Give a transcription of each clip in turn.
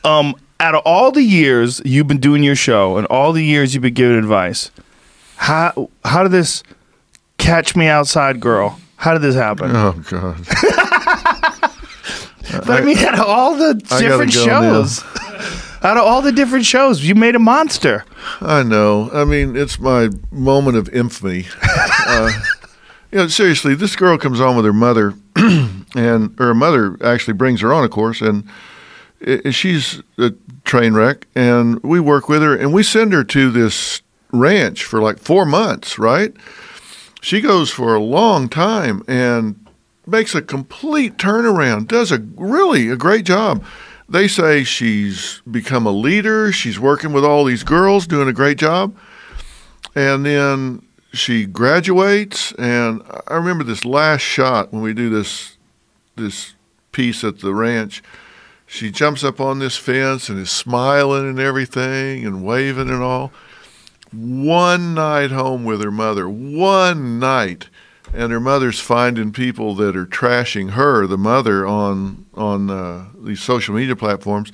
Out of all the years you've been doing your show and all the years you've been giving advice, how did this Catch Me Outside girl? How did this happen? Oh God! But I mean, out of all the different shows, out of all the different shows, you made a monster. I know. I mean, it's my moment of infamy. Seriously, this girl comes on with her mother, and her mother actually brings her on, of course, and she's a train wreck, and we work with her, and we send her to this ranch for like 4 months, right? She goes for a long time and makes a complete turnaround, does a great job. They say she's become a leader. She's working with all these girls, doing a great job. And then she graduates, and I remember this last shot when we do this piece at the ranch. She jumps up on this fence and is smiling and everything and waving and all. One night home with her mother, one night, and her mother's finding people that are trashing her, the mother, on these social media platforms.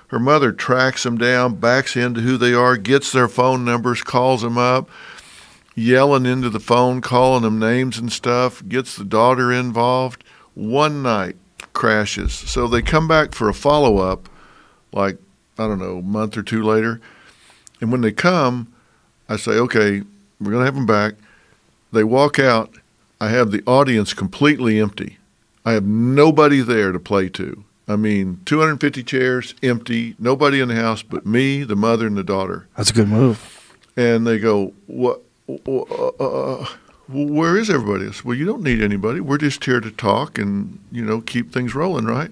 Her mother tracks them down, backs into who they are, gets their phone numbers, calls them up, yelling into the phone, calling them names and stuff, gets the daughter involved. One night, crashes. So they come back for a follow-up, like, I don't know, a month or two later. And when they come, I say, okay, we're going to have them back. They walk out. I have the audience completely empty. I have nobody there to play to. I mean, 250 chairs, empty, nobody in the house but me, the mother, and the daughter. That's a good move. And they go, "What? Where is everybody?" I said, "Well, you don't need anybody. We're just here to talk and, keep things rolling, right?"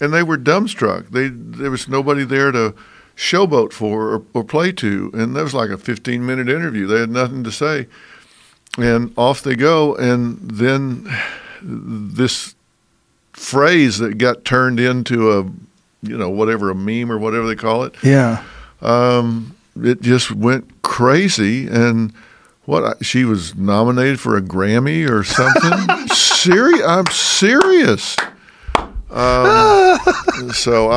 And they were dumbstruck. There was nobody there to showboat for or play to. And that was like a 15-minute interview. They had nothing to say. And off they go. And then this phrase that got turned into a meme or whatever they call it. Yeah. It just went crazy. And she was nominated for a Grammy or something. I'm serious. So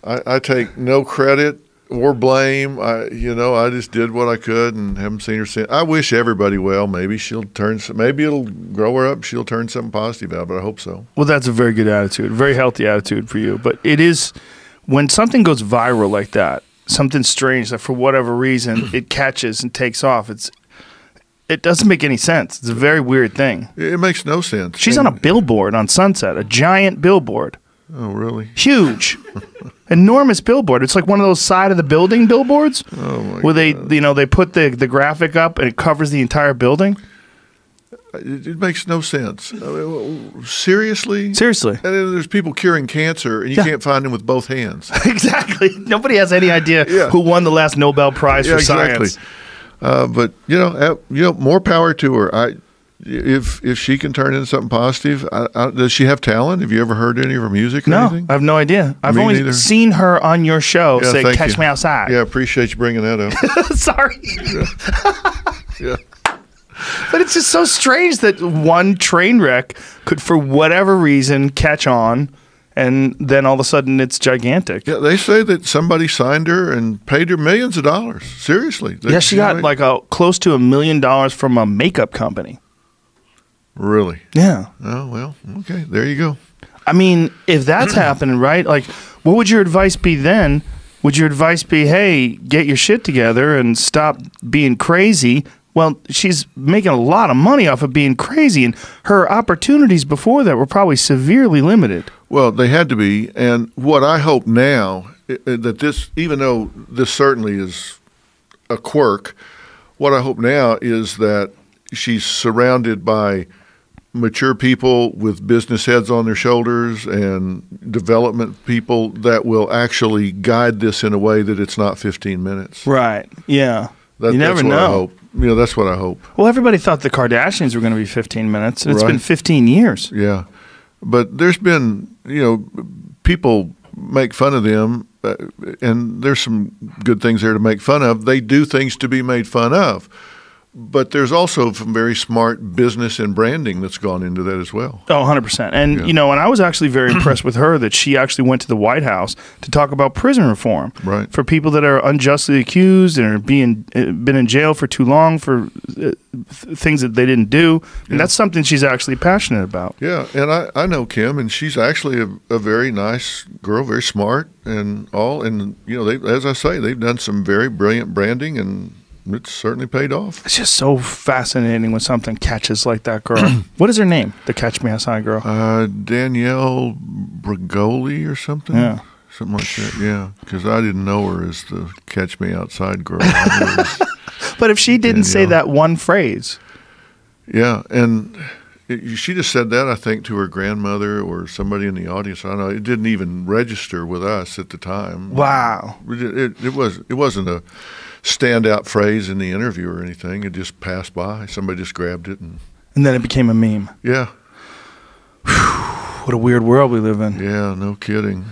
I take no credit or blame. I just did what I could and haven't seen her since. I wish everybody well. Maybe it'll grow her up. She'll turn something positive out, but I hope so. Well, that's a very good attitude, very healthy attitude for you. But it is, when something goes viral like that, something strange that for whatever reason it catches and takes off, it doesn't make any sense. It's a very weird thing. It makes no sense. She's on a billboard on Sunset, a giant billboard. Oh, really? Huge. Enormous billboard. It's like one of those side of the building billboards where they put the graphic up and it covers the entire building. It makes no sense. Seriously? Seriously. And then there's people curing cancer and you can't find them with both hands. Exactly. Nobody has any idea who won the last Nobel Prize for science. But more power to her. If she can turn into something positive, does she have talent? Have you ever heard any of her music or anything? I have no idea. I've only seen her on your show say, "Catch me outside." Yeah, appreciate you bringing that up. Sorry. Yeah. But it's just so strange that one train wreck could, for whatever reason, catch on, and then all of a sudden it's gigantic. Yeah, they say that somebody signed her and paid her millions of dollars. Seriously. She got like close to $1 million from a makeup company. Really? Yeah. Oh, well, okay. There you go. I mean, if that's happening, right? Like, what would your advice be then? Would your advice be, hey, get your shit together and stop being crazy? Well, she's making a lot of money off of being crazy, and her opportunities before that were probably severely limited. Well, they had to be. And what I hope now, that this, even though this certainly is a quirk, what I hope now is that she's surrounded by mature people with business heads on their shoulders and development people that will actually guide this in a way that it's not 15 minutes. Right. Yeah. You never know. I hope. That's what I hope. Well, everybody thought the Kardashians were going to be 15 minutes, and it's been 15 years. Yeah. But there's been, people make fun of them, and there's some good things there to make fun of. They do things to be made fun of. But there's also some very smart business and branding that's gone into that as well. Oh, 100%. And, you know, and I was actually very impressed with her that she actually went to the White House to talk about prison reform. Right. For people that are unjustly accused and are been in jail for too long for things that they didn't do. And that's something she's actually passionate about. Yeah, and I know Kim, and she's actually a very nice girl, very smart and all. And, you know, they, as I say, they've done some very brilliant branding, and it's certainly paid off. It's just so fascinating when something catches like that girl. What is her name, the Catch Me Outside girl? Danielle Brigoli or something? Yeah. Something like that, yeah. Because I didn't know her as the Catch Me Outside girl. But if she didn't say that one phrase. Yeah, and she just said that, I think, to her grandmother or somebody in the audience. I don't know. It didn't even register with us at the time. Wow. It wasn't a standout phrase in the interview or anything. It just passed by. Somebody just grabbed it. And then it became a meme. Yeah. What a weird world we live in. Yeah, no kidding.